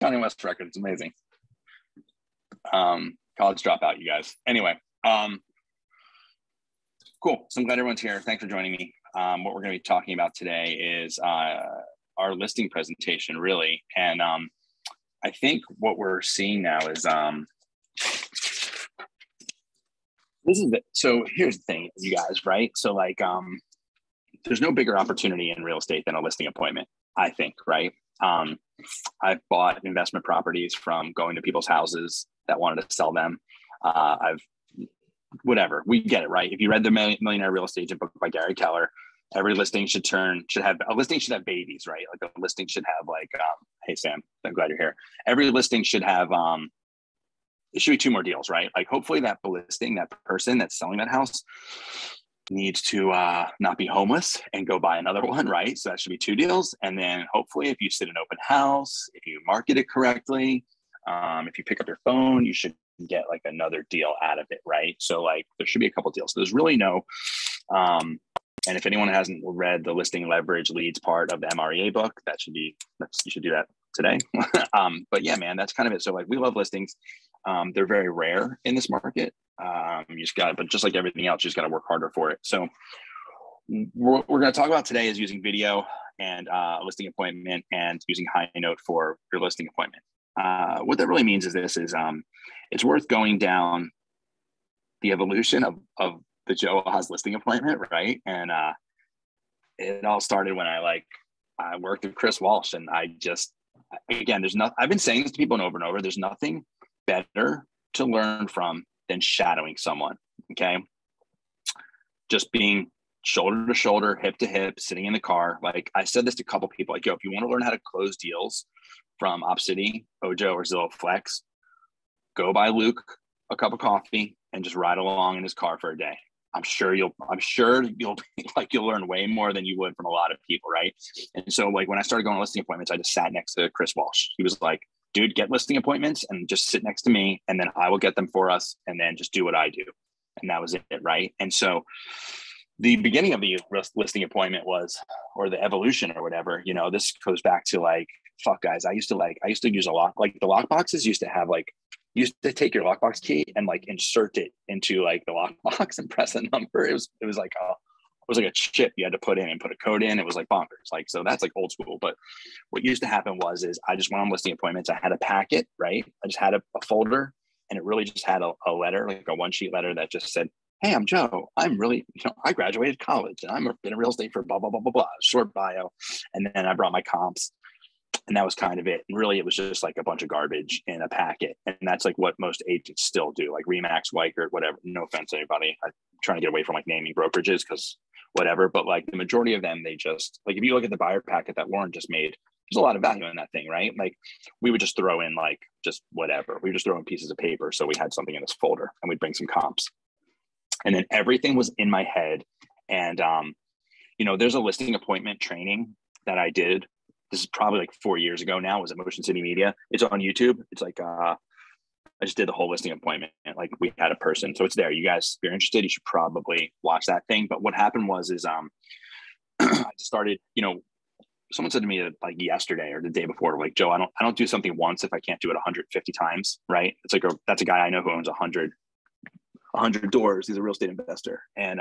Kanye West record. It's amazing. College dropout, you guys. Anyway, cool. So I'm glad everyone's here. Thanks for joining me. What we're going to be talking about today is our listing presentation, really. And I think what we're seeing now is this is it. So here's the thing, you guys, right? So like, there's no bigger opportunity in real estate than a listing appointment, I think, right? I've bought investment properties from going to people's houses that wanted to sell them. Whatever, we get it, right? If you read the Millionaire Real Estate Agent book by Gary Keller, every listing should have babies, right? Like a listing should have like, hey Sam, I'm glad you're here. Every listing should have, it should be 2 more deals, right? Like hopefully that listing, that person that's selling that house needs to not be homeless and go buy another one, right? So that should be 2 deals. And then hopefully if you sit an open house, if you market it correctly, if you pick up your phone, you should get like another deal out of it, right? So like there should be a couple deals. So there's really no, and if anyone hasn't read the listing leverage leads part of the MREA book, you should do that today. But yeah, man, that's kind of it. So like we love listings. They're very rare in this market. But just like everything else, you just got to work harder for it. So what we're going to talk about today is using video and a listing appointment and using Highnote for your listing appointment. What that really means is it's worth going down the evolution of the Joe Haas listing appointment, right? And it all started when I worked with Chris Walsh, and I've been saying this to people over and over, there's nothing better to learn from than shadowing someone, okay? Just being shoulder to shoulder, hip to hip, sitting in the car. Like I said this to a couple people, like, yo, if you want to learn how to close deals from OpCity, Ojo, or Zillow Flex, go buy Luke a cup of coffee and just ride along in his car for a day. I'm sure you'll learn way more than you would from a lot of people, right? And so like when I started going to listing appointments, I just sat next to Chris Walsh. He was like, dude, get listing appointments and just sit next to me, and then I will get them for us, and then just do what I do. And that was it, right? And so the beginning of the listing appointment or the evolution or whatever, this goes back to like, fuck guys, I used to use a lock, like the lock boxes used to have like, you used to take your lockbox key and like insert it into like the lockbox and press a number. It was like a chip you had to put in and put a code in. It was like bonkers. Like, so that's like old school. But what used to happen is I just went on listing appointments. I had a packet, right? I just had a folder, and it really just had a letter, like a 1-sheet letter that just said, hey, I'm Joe. I'm really, I graduated college and I'm been in real estate for blah, blah, blah, blah, blah, short bio. And then I brought my comps. And that was kind of it. And really, it was just like a bunch of garbage in a packet. And that's like what most agents still do, like Remax, Weichert, whatever. No offense to anybody. I'm trying to get away from like naming brokerages because whatever. But like the majority of them, they just, like if you look at the buyer packet that Lauren just made, there's a lot of value in that thing, right? Like we would just throw in like just whatever. We would just throw in pieces of paper. So we had something in this folder and we'd bring some comps. And then everything was in my head. And, there's a listing appointment training that I did. This is probably like 4 years ago now. It was at Motion City Media. It's on YouTube. It's like, I just did the whole listing appointment. Like we had a person. So it's there. You guys, if you're interested, you should probably watch that thing. But what happened I just started, someone said to me like yesterday or the day before, like, Joe, I don't do something once if I can't do it 150 times. Right. It's like, that's a guy I know who owns 100 doors. He's a real estate investor. And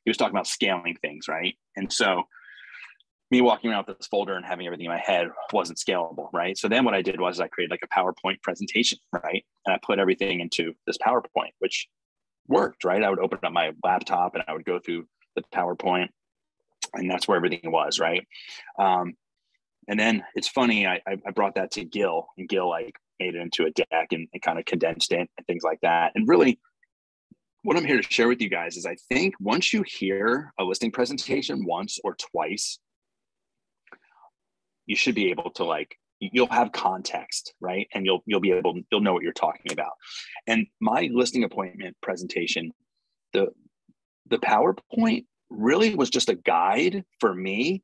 he was talking about scaling things. Right. And so me walking around with this folder and having everything in my head wasn't scalable, right? So then what I did was I created like a PowerPoint presentation, right? And I put everything into this PowerPoint, which worked, right? I would open up my laptop and I would go through the PowerPoint, and that's where everything was, right? And then it's funny, I brought that to Gil, and Gil like made it into a deck and kind of condensed it and things like that. And really, what I'm here to share with you guys is I think once you hear a listing presentation once or twice, you should be able to you'll have context, right? And you'll know what you're talking about. And my listing appointment presentation, the PowerPoint really was just a guide for me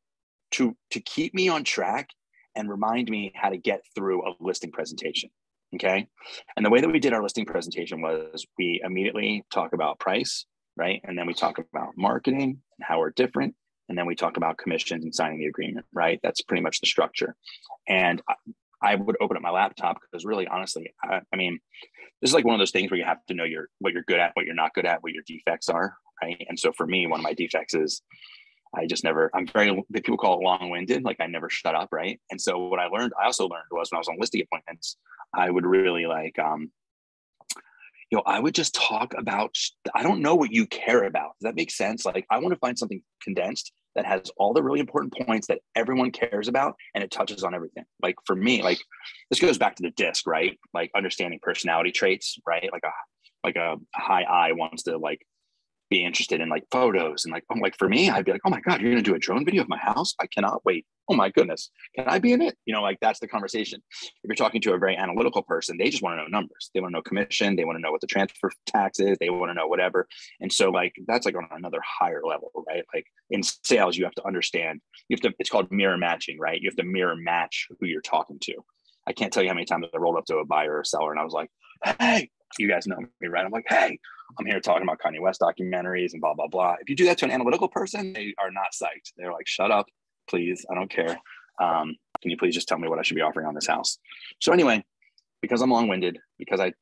to keep me on track and remind me how to get through a listing presentation. Okay. And the way that we did our listing presentation was we immediately talk about price, right? And then we talk about marketing and how we're different. And then we talk about commissions and signing the agreement, right? That's pretty much the structure. And I would open up my laptop because really, honestly, I mean, this is like one of those things where you have to know what you're good at, what you're not good at, what your defects are, right? And so for me, one of my defects is people call it long-winded, like I never shut up, right? And so what I also learned was when I was on listing appointments, I would really like, I would just talk about, I don't know what you care about. Does that make sense? Like, I want to find something condensed that has all the really important points that everyone cares about, and it touches on everything. Like for me, like this goes back to the disc, right? Like understanding personality traits, right? Like a high I wants to like be interested in like photos and like, I'm like, for me, I'd be like, oh my God, you're going to do a drone video of my house? I cannot wait. Oh my goodness. Can I be in it? Like that's the conversation. If you're talking to a very analytical person, they just want to know numbers. They want to know commission. They want to know what the transfer tax is. They want to know whatever. And so like, that's like on another higher level, right? Like in sales, you have to understand, it's called mirror matching, right? You have to mirror match who you're talking to. I can't tell you how many times I rolled up to a buyer or seller and I was like, hey, you guys know me, right? I'm like, hey, I'm here talking about Kanye West documentaries and blah, blah, blah. If you do that to an analytical person, they are not psyched. They're like, shut up, please. I don't care. Can you please just tell me what I should be offering on this house? So anyway, because I'm long-winded, because I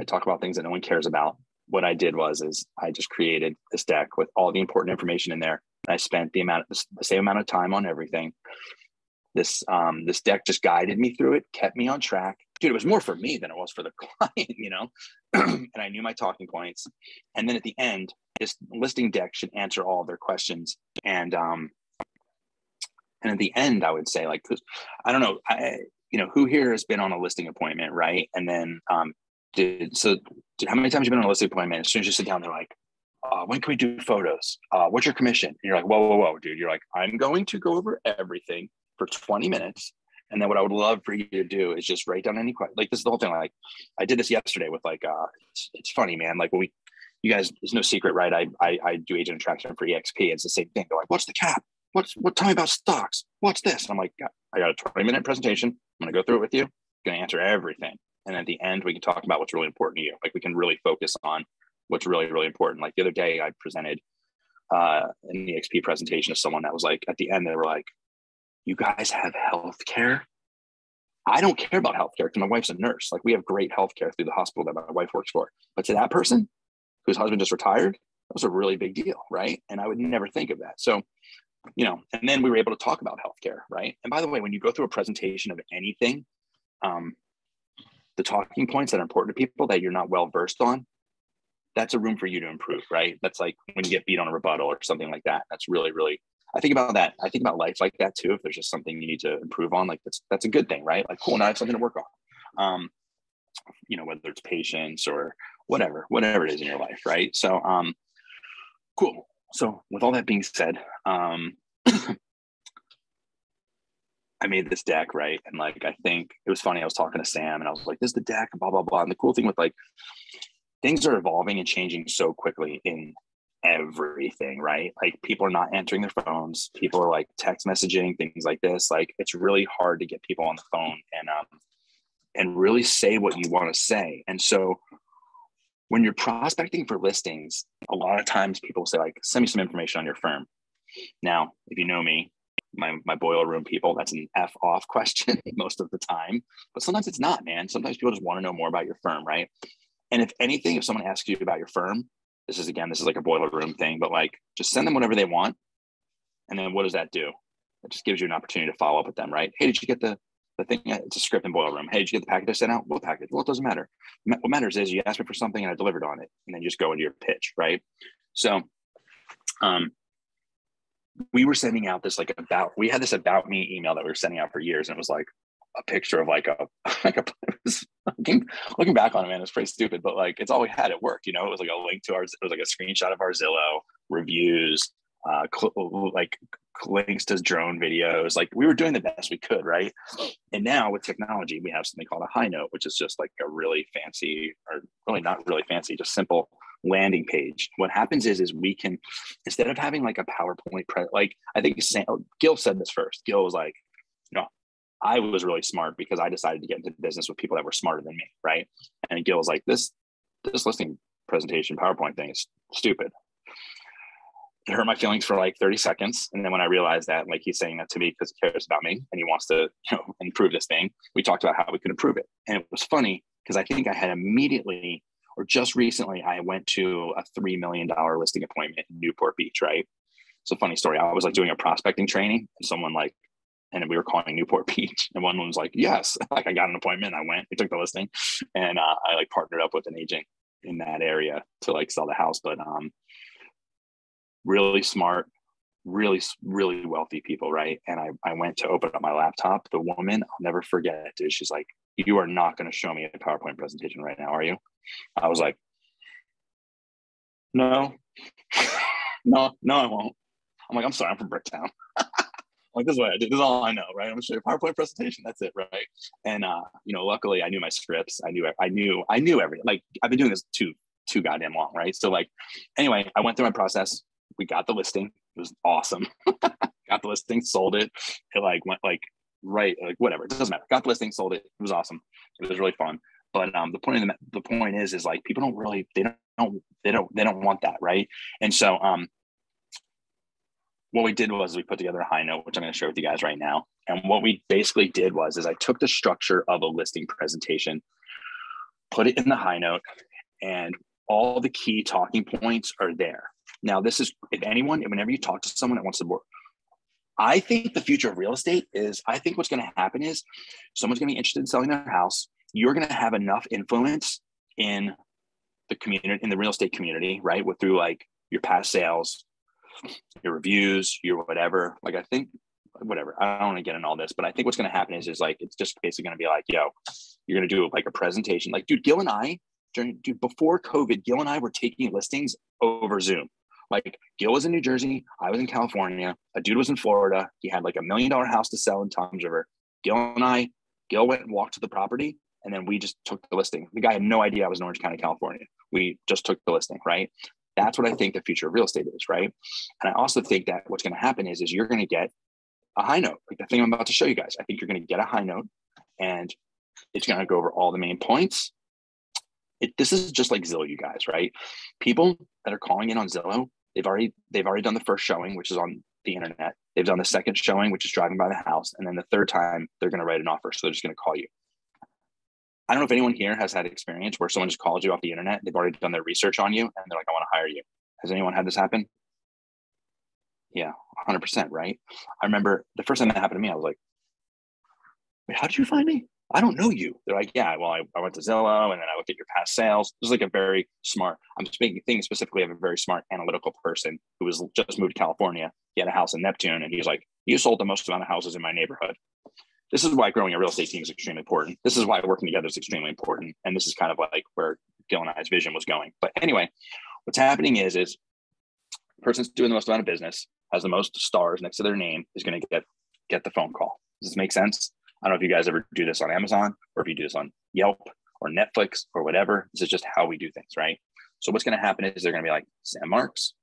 talk about things that no one cares about, what I did is I just created this deck with all the important information in there. And I spent the same amount of time on everything. This deck just guided me through it, kept me on track. Dude, it was more for me than it was for the client, and I knew my talking points. And then at the end, this listing deck should answer all of their questions. And at the end, I would say, like, I don't know, who here has been on a listing appointment, right? And then how many times have you been on a listing appointment? As soon as you sit down, they're like, when can we do photos? What's your commission? And you're like, whoa, dude. You're like, I'm going to go over everything for 20 minutes. And then what I would love for you to do is just write down any question. Like this is the whole thing. Like I did this yesterday with like, it's funny, man. Like you guys, there's no secret, right? I do agent attraction for EXP. It's the same thing. They're like, what's the cap? Tell me about stocks. What's this? And I'm like, I got a 20-minute presentation. I'm going to go through it with you. I'm going to answer everything. And at the end, we can talk about what's really important to you. Like we can really focus on what's really, really important. Like the other day I presented an EXP presentation to someone that was like, at the end, they were like, you guys have healthcare? I don't care about healthcare because my wife's a nurse. Like we have great healthcare through the hospital that my wife works for. But to that person whose husband just retired, that was a really big deal, right? And I would never think of that. So, and then we were able to talk about healthcare, right? And by the way, when you go through a presentation of anything, the talking points that are important to people that you're not well versed on, that's a room for you to improve, right? That's like when you get beat on a rebuttal or something like that. That's really, really, I think about that. I think about life like that too. If there's just something you need to improve on, like that's a good thing, right? Like, cool, now I have something to work on. Whether it's patience or whatever it is in your life, right? So, cool. So with all that being said, I made this deck, right? And like, I think it was funny. I was talking to Sam and I was like, this is the deck, blah, blah, blah. And the cool thing with like, things are evolving and changing so quickly in everything, right? Like people are not answering their phones. People are like text messaging, things like this. Like it's really hard to get people on the phone and really say what you want to say. And so when you're prospecting for listings, a lot of times people say like, send me some information on your firm. Now, if you know me, my boiler room people, that's an F off question most of the time, but sometimes it's not, man. Sometimes people just want to know more about your firm, right? And if anything, if someone asks you about your firm, this is like a boiler room thing, but like just send them whatever they want. And then what does that do? It just gives you an opportunity to follow up with them, right? Hey, did you get the thing? It's a script in boiler room. Hey, did you get the package I sent out? What package? Well, it doesn't matter. What matters is you asked me for something and I delivered on it, and then you just go into your pitch, right? So, we were sending out this we had this about me email that we were sending out for years, and it was like a picture of looking back on it, man, it's pretty stupid, but like it's all we had. It worked, it was like a link to it was like a screenshot of our Zillow reviews, links to drone videos. Like we were doing the best we could, right? And now with technology, we have something called a Highnote, which is just like a really fancy, or really not really fancy, just simple landing page. What happens is we can, instead of having like a PowerPoint, like I think Gil said this first. Gil was like, I was really smart because I decided to get into business with people that were smarter than me, right? And Gil was like, this listing presentation PowerPoint thing is stupid. it hurt my feelings for like 30 seconds. And then when I realized that, like, he's saying that to me because he cares about me and he wants to, improve this thing, we talked about how we could improve it. And it was funny because I think I had immediately, or just recently, I went to a $3 million listing appointment in Newport Beach, right? It's a funny story. I was like doing a prospecting training and someone like, and we were calling Newport Beach, and one was like, yes, like I got an appointment. I went, we took the listing, and I like partnered up with an agent in that area to like sell the house. But really smart, really, really wealthy people, right? And I went to open up my laptop. The woman, I'll never forget it, dude. She's like, you are not going to show me a PowerPoint presentation right now, are you? I was like, no, no, I won't. I'm like, I'm sorry, I'm from Bricktown. Like, this is what I did. This is all I know, right? I'm gonna show you a PowerPoint presentation. That's it, right? And luckily I knew my scripts. I knew everything. Like, I've been doing this too goddamn long, right? So like, anyway, I went through my process. We got the listing. It was awesome. Got the listing, sold it. It like went like right, like whatever. It doesn't matter. Got the listing, sold it. It was awesome. It was really fun. But the point is like people don't really they don't want that, right? And so what we did was we put together a Highnote, which I'm going to share with you guys right now. And what we basically did was I took the structure of a listing presentation, put it in the Highnote, and all the key talking points are there. Now, this is, whenever you talk to someone that wants to work, I think the future of real estate is, I think what's going to happen is someone's going to be interested in selling their house. You're going to have enough influence in the community, in the real estate community, right? Through like your past sales, your reviews, your whatever. Like, I think, whatever, I don't want to get in all this, but I think what's going to happen is like, it's just basically going to be like, yo, you're going to do like a presentation. Like, dude, Gil and I, before COVID, Gil and I were taking listings over Zoom. Like, Gil was in New Jersey, I was in California, a dude was in Florida. He had like $1 million house to sell in Tom's River. Gil went and walked to the property, and then we just took the listing. The guy had no idea I was in Orange County, California. We just took the listing, right? That's what I think the future of real estate is, right? And I also think that what's going to happen is you're going to get a Highnote, like the thing I'm about to show you guys. I think you're going to get a Highnote, and it's going to go over all the main points. This is just like Zillow, you guys, right? People that are calling in on Zillow, they've already done the first showing, which is on the internet. They've done the second showing, which is driving by the house, and then the third time they're going to write an offer. So they're just going to call you. I don't know if anyone here has had experience where someone just called you off the internet. They've already done their research on you, and they're like, I want to hire you. Has anyone had this happen? Yeah, 100%, right? I remember the first time that happened to me, I was like, wait, how did you find me? I don't know you. They're like, yeah, well, I went to Zillow, and then I looked at your past sales. This is like a very smart, I'm thinking specifically of a very smart analytical person who was just moved to California. He had a house in Neptune, and he was like, you sold the most amount of houses in my neighborhood. This is why growing a real estate team is extremely important. This is why working together is extremely important. And this is kind of like where Gil and I's vision was going. But anyway, what's happening is the person's doing the most amount of business, has the most stars next to their name, is going to get the phone call. Does this make sense? I don't know if you guys ever do this on Amazon or if you do this on Yelp or Netflix or whatever. This is just how we do things, right? So what's going to happen is they're going to be like, Sam Marks.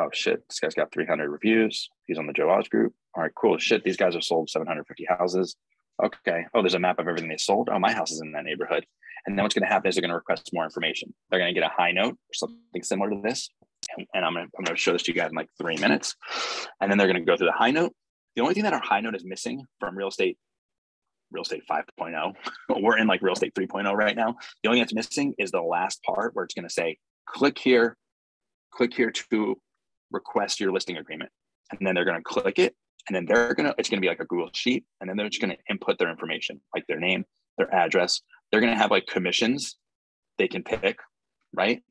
Oh shit, this guy's got 300 reviews. He's on the Joe Oz group. All right, cool. Shit, these guys have sold 750 houses. Okay. Oh, there's a map of everything they sold. Oh, my house is in that neighborhood. And then what's going to happen is they're going to request more information. They're going to get a Highnote or something similar to this. And I'm going to show this to you guys in like 3 minutes. And then they're going to go through the Highnote. The only thing that our Highnote is missing from real estate 5.0, we're in like real estate 3.0 right now. The only thing that's missing is the last part where it's going to say, click here to request your listing agreement. And then they're going to click it. And then it's going to be like a Google sheet. And then they're just going to input their information, like their name, their address. They're going to have like commissions they can pick, right?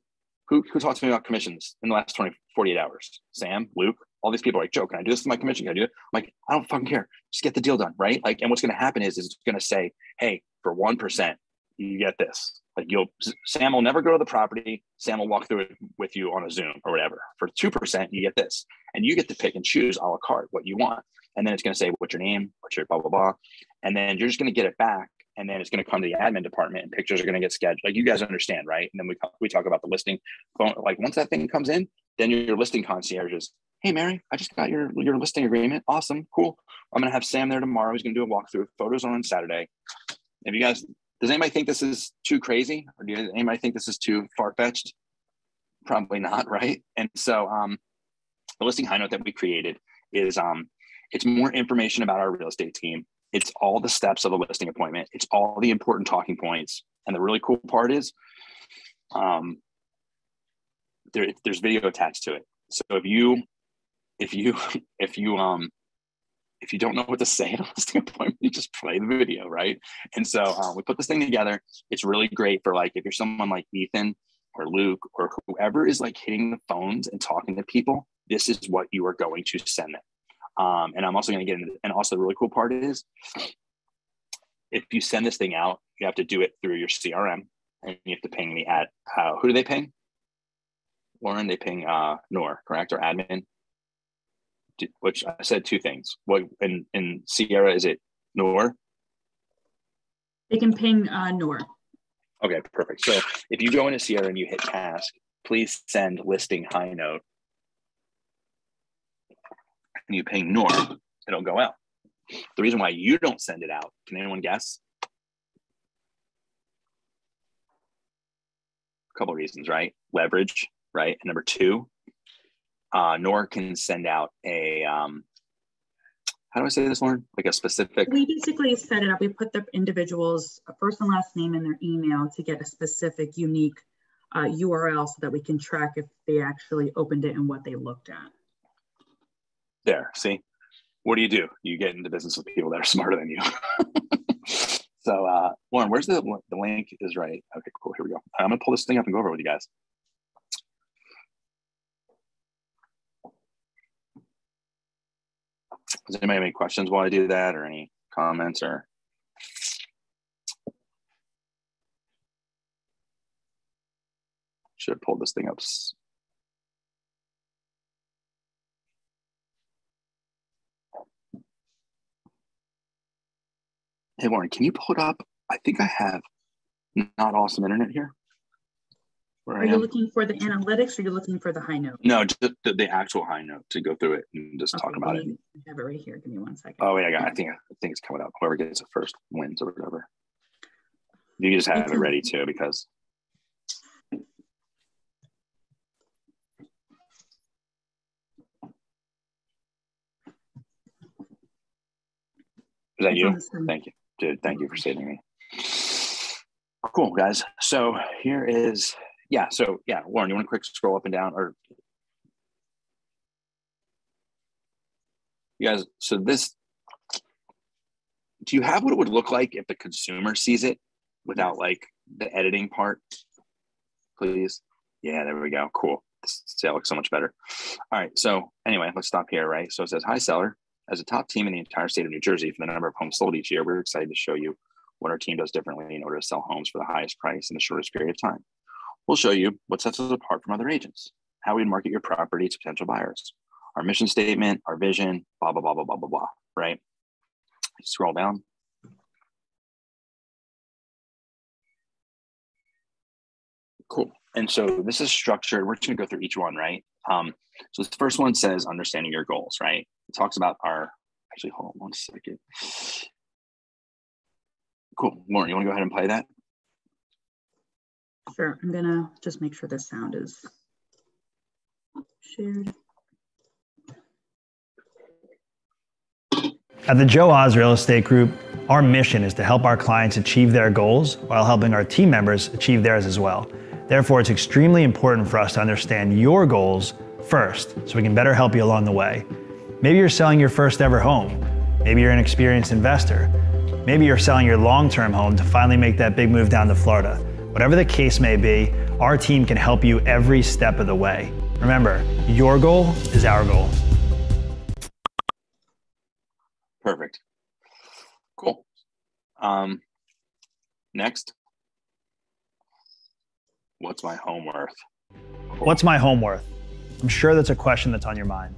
Who talked to me about commissions in the last 48 hours? Sam, Luke, all these people are like, Joe, can I do this with my commission? Can I do it? I'm like, I don't fucking care. Just get the deal done, right? Like, and what's going to happen is it's going to say, hey, for 1%, you get this. Like Sam will never go to the property. Sam will walk through it with you on a Zoom or whatever. For 2%, you get this. And you get to pick and choose a la carte what you want. And then it's going to say, what's your name? What's your blah, blah, blah. And then you're just going to get it back. And then it's going to come to the admin department and pictures are going to get scheduled. Like, you guys understand, right? And then we talk about the listing. Like, once that thing comes in, then your listing concierge is, hey, Mary, I just got your listing agreement. Awesome. Cool. I'm going to have Sam there tomorrow. He's going to do a walkthrough. Photos on Saturday. If you guys, does anybody think this is too crazy? Or does anybody think this is too far-fetched? Probably not, right? And so The listing high note that we created is it's more information about our real estate team. It's all the steps of a listing appointment. It's all the important talking points. And the really cool part is there's video attached to it. So if you don't know what to say at a listing appointment, you just play the video, right? And so we put this thing together. It's really great for like if you're someone like Ethan or Luke or whoever is like hitting the phones and talking to people, this is what you are going to send them. And I'm also going to get into, and also the really cool part is if you send this thing out, you have to do it through your CRM and you have to ping me at, who do they ping? Lauren, they ping Nor, correct? Or admin? Which I said two things. What in Sierra, is it Nor? They can ping Nor. Okay, perfect. So if you go into Sierra and you hit task, please send listing high note and you ping Nor, it'll go out. The reason why you don't send it out, can anyone guess? A couple of reasons, right? Leverage, right? And number two, Nor can send out a, how do I say this, Lauren? Like a specific. We basically set it up. We put the individual's first and last name in their email to get a specific, unique URL so that we can track if they actually opened it and what they looked at. There, see? What do? You get into business with people that are smarter than you. So, Lauren, where's the link is right. Okay, cool. Here we go. I'm going to pull this thing up and go over it with you guys. Does anybody have any questions while I do that or any comments or? Should have pulled this thing up. Hey, Lauren, can you pull it up? I think I have not awesome internet here. Are you looking for the analytics or are you looking for the high note? No, just the actual high note to go through it and just talk about it. I have it right here. Give me 1 second. Oh, wait, I think it's coming up. Whoever gets it first wins or whatever. You can just have it ready too, because. Is that you? Thank you. Dude, thank you for saving me. Cool, guys. So here is, Lauren, you want to quick scroll up and down? Or you guys, so this, do you have what it would look like if the consumer sees it without like the editing part? Please. Yeah, there we go. Cool. This sale looks so much better. All right. So anyway, let's stop here, right? So it says, hi, seller. As a top team in the entire state of New Jersey for the number of homes sold each year, we're excited to show you what our team does differently in order to sell homes for the highest price in the shortest period of time. We'll show you what sets us apart from other agents, how we market your property to potential buyers, our mission statement, our vision, blah, blah, blah, blah, blah, blah, blah, right? Scroll down. Cool. And so this is structured. We're just going to go through each one, right? So this first one says understanding your goals, right? It talks about actually, hold on 1 second. Cool. Lauren, you want to go ahead and play that? Sure. I'm going to just make sure the sound is shared. At the Joe Oz Real Estate Group, our mission is to help our clients achieve their goals while helping our team members achieve theirs as well. Therefore, it's extremely important for us to understand your goals first so we can better help you along the way. Maybe you're selling your first ever home. Maybe you're an experienced investor. Maybe you're selling your long-term home to finally make that big move down to Florida. Whatever the case may be, our team can help you every step of the way. Remember, your goal is our goal. Perfect. Cool. Next. What's my home worth? Cool. What's my home worth? I'm sure that's a question that's on your mind.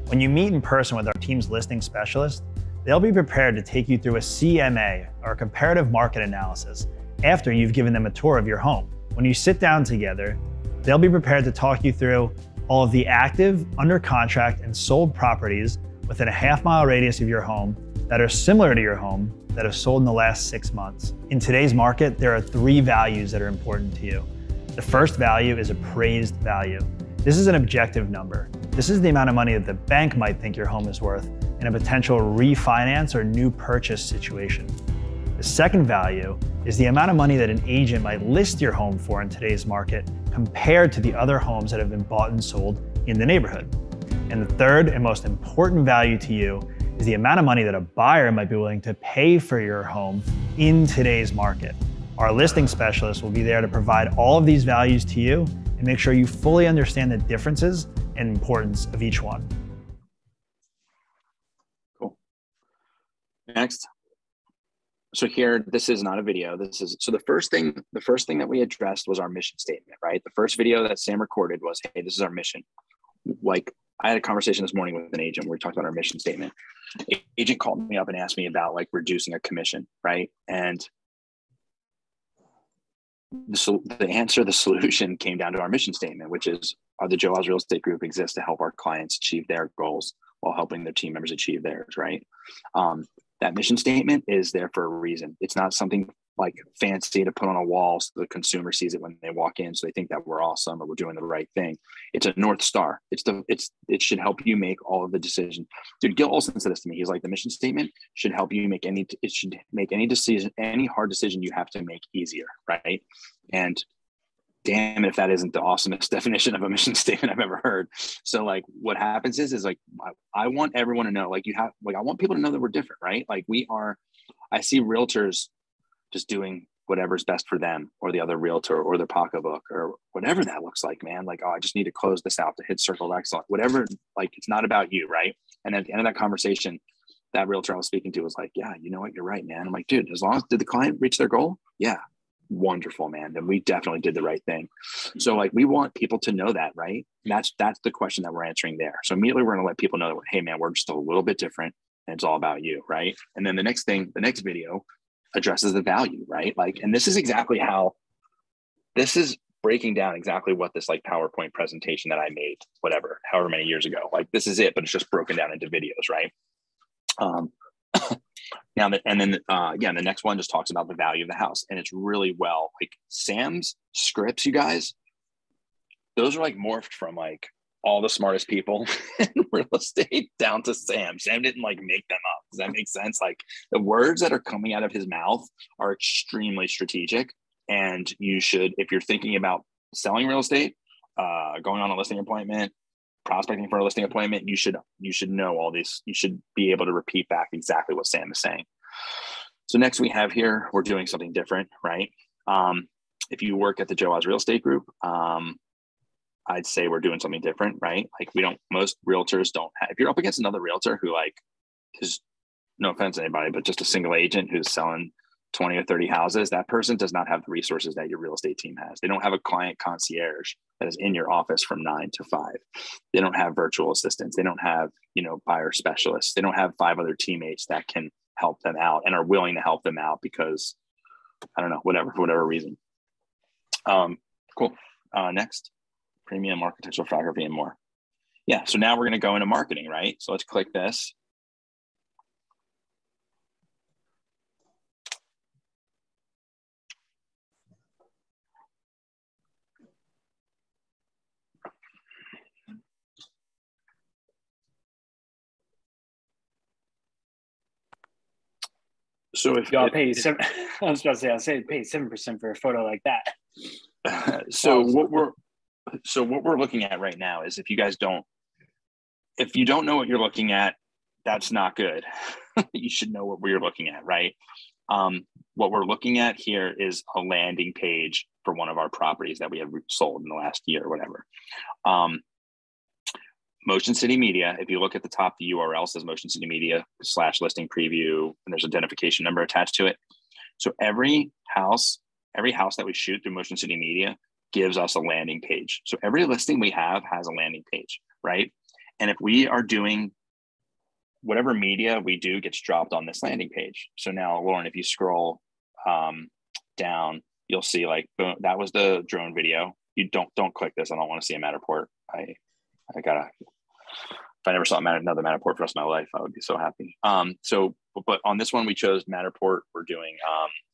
When you meet in person with our team's listing specialist, they'll be prepared to take you through a CMA, or a comparative market analysis, after you've given them a tour of your home. When you sit down together, they'll be prepared to talk you through all of the active, under contract, and sold properties within a half-mile radius of your home that are similar to your home that have sold in the last 6 months. In today's market, there are 3 values that are important to you. The first value is appraised value. This is an objective number. This is the amount of money that the bank might think your home is worth in a potential refinance or new purchase situation. The second value is the amount of money that an agent might list your home for in today's market compared to the other homes that have been bought and sold in the neighborhood. And the third and most important value to you is the amount of money that a buyer might be willing to pay for your home in today's market. Our listing specialist will be there to provide all of these values to you and make sure you fully understand the differences and importance of each one. Cool. Next. So here, this is not a video. So the first thing that we addressed was our mission statement, right? The first video that Sam recorded was, hey, this is our mission. Like, I had a conversation this morning with an agent where we talked about our mission statement. Agent called me up and asked me about like reducing a commission, right? And the solution came down to our mission statement, which is, the Joe Oz Real Estate Group exists to help our clients achieve their goals while helping their team members achieve theirs, right? That mission statement is there for a reason. It's not something like fancy to put on a wall so the consumer sees it when they walk in, so they think that we're awesome or we're doing the right thing. It's a North Star. It should help you make all of the decisions. Dude, Gil Olson said this to me. He's like, the mission statement should help you make any decision, any hard decision you have to make easier, right? And damn it if that isn't the awesomest definition of a mission statement I've ever heard. So like what happens is like, I want everyone to know, like I want people to know that we're different, right? Like I see realtors just doing whatever's best for them or the other realtor or their pocketbook or whatever that looks like, man. Like, oh, I just need to close this out to hit circle of excellence, whatever. Like, it's not about you, right? And at the end of that conversation, that realtor I was speaking to was like, yeah, you know what? You're right, man. I'm like, dude, did the client reach their goal? Yeah. Wonderful, man. Then we definitely did the right thing. So like, we want people to know that, right? That's the question that we're answering there. So immediately we're going to let people know that, hey man, we're just a little bit different and it's all about you, right? And then the next video addresses the value, right? Like, and this is breaking down exactly what this like PowerPoint presentation that I made, however many years ago, like this is it, but it's just broken down into videos, right? The next one just talks about the value of the house, and it's really well, like Sam's scripts, you guys, those are like morphed from like all the smartest people in real estate down to Sam. Sam didn't like make them up. Does that make sense? Like the words that are coming out of his mouth are extremely strategic, and you should, if you're thinking about selling real estate, going on a listing appointment, prospecting for a listing appointment, you should know all these. You should be able to repeat back exactly what Sam is saying. So next we have here, we're doing something different, right? If you work at the Joe Oz Real Estate Group, I'd say we're doing something different, right? Like most realtors don't have, if you're up against another realtor who like is, no offense to anybody, but just a single agent who's selling 20 or 30 houses, that person does not have the resources that your real estate team has. They don't have a client concierge that is in your office from 9 to 5. They don't have virtual assistants. They don't have, buyer specialists. They don't have 5 other teammates that can help them out and are willing to help them out because, I don't know, for whatever reason. Cool. Next, premium architectural photography and more. Yeah. So now we're going to go into marketing, right? So let's click this. So if y'all pay 7%, I was about to say, I'll say pay 7% for a photo like that. So what we're looking at right now is if you don't know what you're looking at, that's not good. You should know what we're looking at, right? What we're looking at here is a landing page for one of our properties that we have sold in the last year or whatever. Motion City Media, if you look at the top, the URL says Motion City Media /listing preview, and there's an identification number attached to it. So every house that we shoot through Motion City Media gives us a landing page. So every listing we have has a landing page, right? And if we are doing whatever media we do gets dropped on this landing page. So now, Lauren, if you scroll down, you'll see like, boom, that was the drone video. You don't click this. I don't want to see a Matterport. I gotta, if I never saw another Matterport for the rest of my life, I would be so happy. But on this one, we chose Matterport. We're doing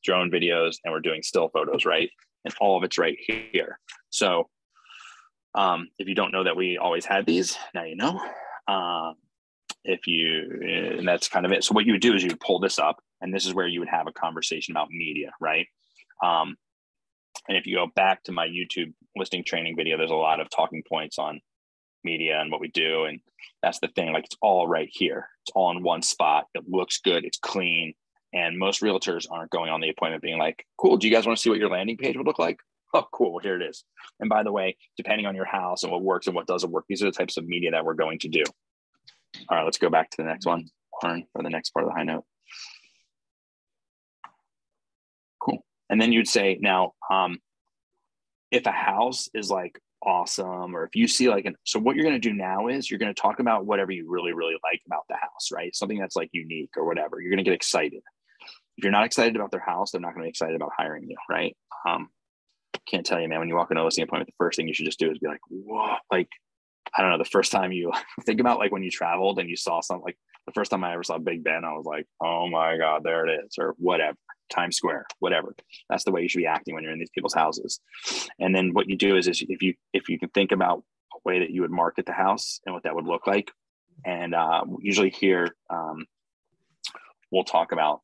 drone videos and we're doing still photos, right? And all of it's right here. So If you don't know that we always had these, now you know. And that's kind of it. So what you would do is you would pull this up, and this is where you would have a conversation about media, right? And if you go back to my YouTube listing training video, there's a lot of talking points on media and what we do. And that's the thing, like it's all right here. It's all in one spot. It looks good. It's clean. And most realtors aren't going on the appointment being like, cool, do you guys want to see what your landing page would look like? Oh, cool, well, here it is. And by the way, depending on your house and what works and what doesn't work, these are the types of media that we're going to do. All right, let's go back to the next one, or the next part of the high note. Cool. And then you'd say, now, if a house is like awesome, or if you see like so what you're going to do now is you're going to talk about whatever you really, really like about the house, right? Something that's like unique or whatever. You're going to get excited. If you're not excited about their house, they're not going to be excited about hiring you, right? Can't tell you, man, when you walk into a listing appointment, the first thing you should just do is be like, whoa, like, I don't know, the first time you think about like when you traveled and you saw something, like the first time I ever saw Big Ben, I was like, oh my God, there it is, or whatever, Times Square, whatever. That's the way you should be acting when you're in these people's houses. And then what you do is if you can think about a way that you would market the house and what that would look like. And usually here, we'll talk about,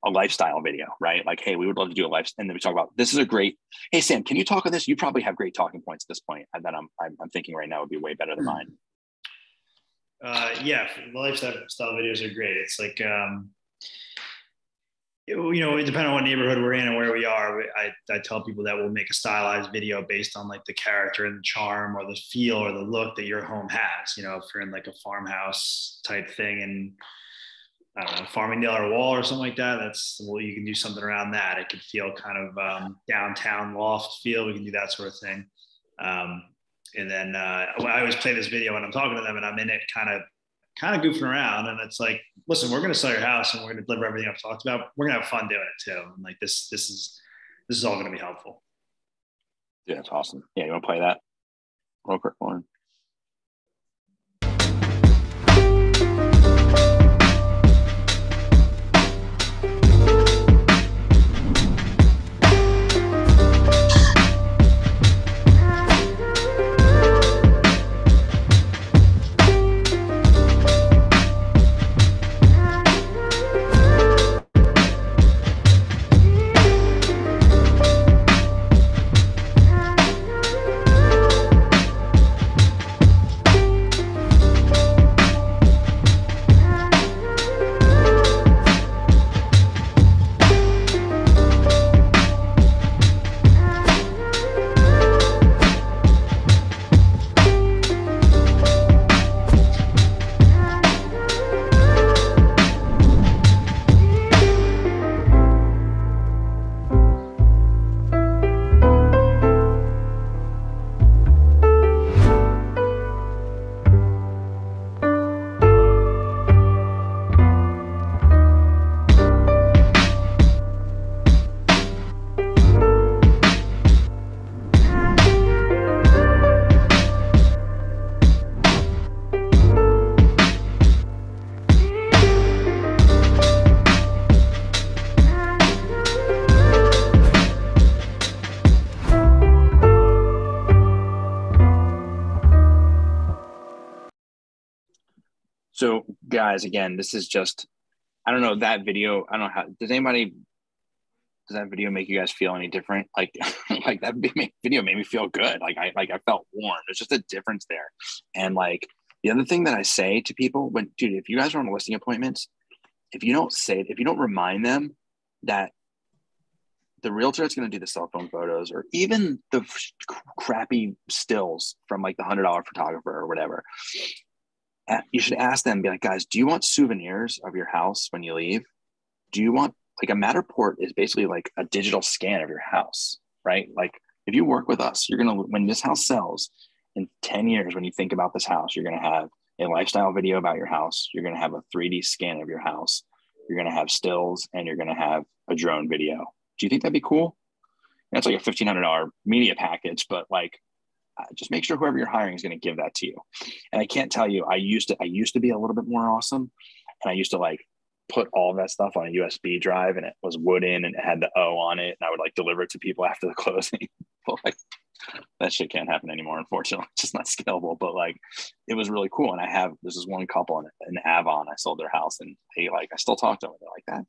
a lifestyle video, right? Like, hey, we would love to do a life. And then we talk about, this is a great, hey, Sam, can you talk on this? You probably have great talking points at this point. And then I'm thinking right now would be way better than mine. Yeah, the lifestyle videos are great. It's like, depending on what neighborhood we're in and where we are, I tell people that we'll make a stylized video based on like the character and the charm or the feel or the look that your home has. If you're in like a farmhouse type thing and I don't know, Farmingdale or Wall or something like that, you can do something around that. It could feel kind of downtown loft feel. We can do that sort of thing. And then I always play this video when I'm talking to them and I'm in it kind of goofing around. And it's like, listen, we're going to sell your house and we're going to deliver everything I've talked about. We're going to have fun doing it too. And like, this is all going to be helpful. Yeah, that's awesome. Yeah. You want to play that real quick, Lauren? So guys, again, this is just, I don't know, that video, I don't know how, does that video make you guys feel any different? Like, like that video made me feel good. Like I felt warm. There's just a difference there. And like, the other thing that I say to people if you guys are on listing appointments, if you don't remind them that the realtor that's going to do the cell phone photos or even the crappy stills from like the $100 photographer or whatever, you should ask them, be like, guys, do you want souvenirs of your house when you leave? Do you want, like, a Matterport is basically like a digital scan of your house, right? Like if you work with us, when this house sells in 10 years, when you think about this house, you're going to have a lifestyle video about your house. You're going to have a 3D scan of your house. You're going to have stills and you're going to have a drone video. Do you think that'd be cool? That's like a $1,500 media package, but like, just make sure whoever you're hiring is going to give that to you. And I can't tell you, I used to be a little bit more awesome. And I used to like put all that stuff on a USB drive and it was wooden and it had the O on it. And I would like deliver it to people after the closing. But like that shit can't happen anymore, unfortunately. It's just not scalable. But like it was really cool. And this is one couple in Avon. I sold their house, and I still talk to them. They're like that.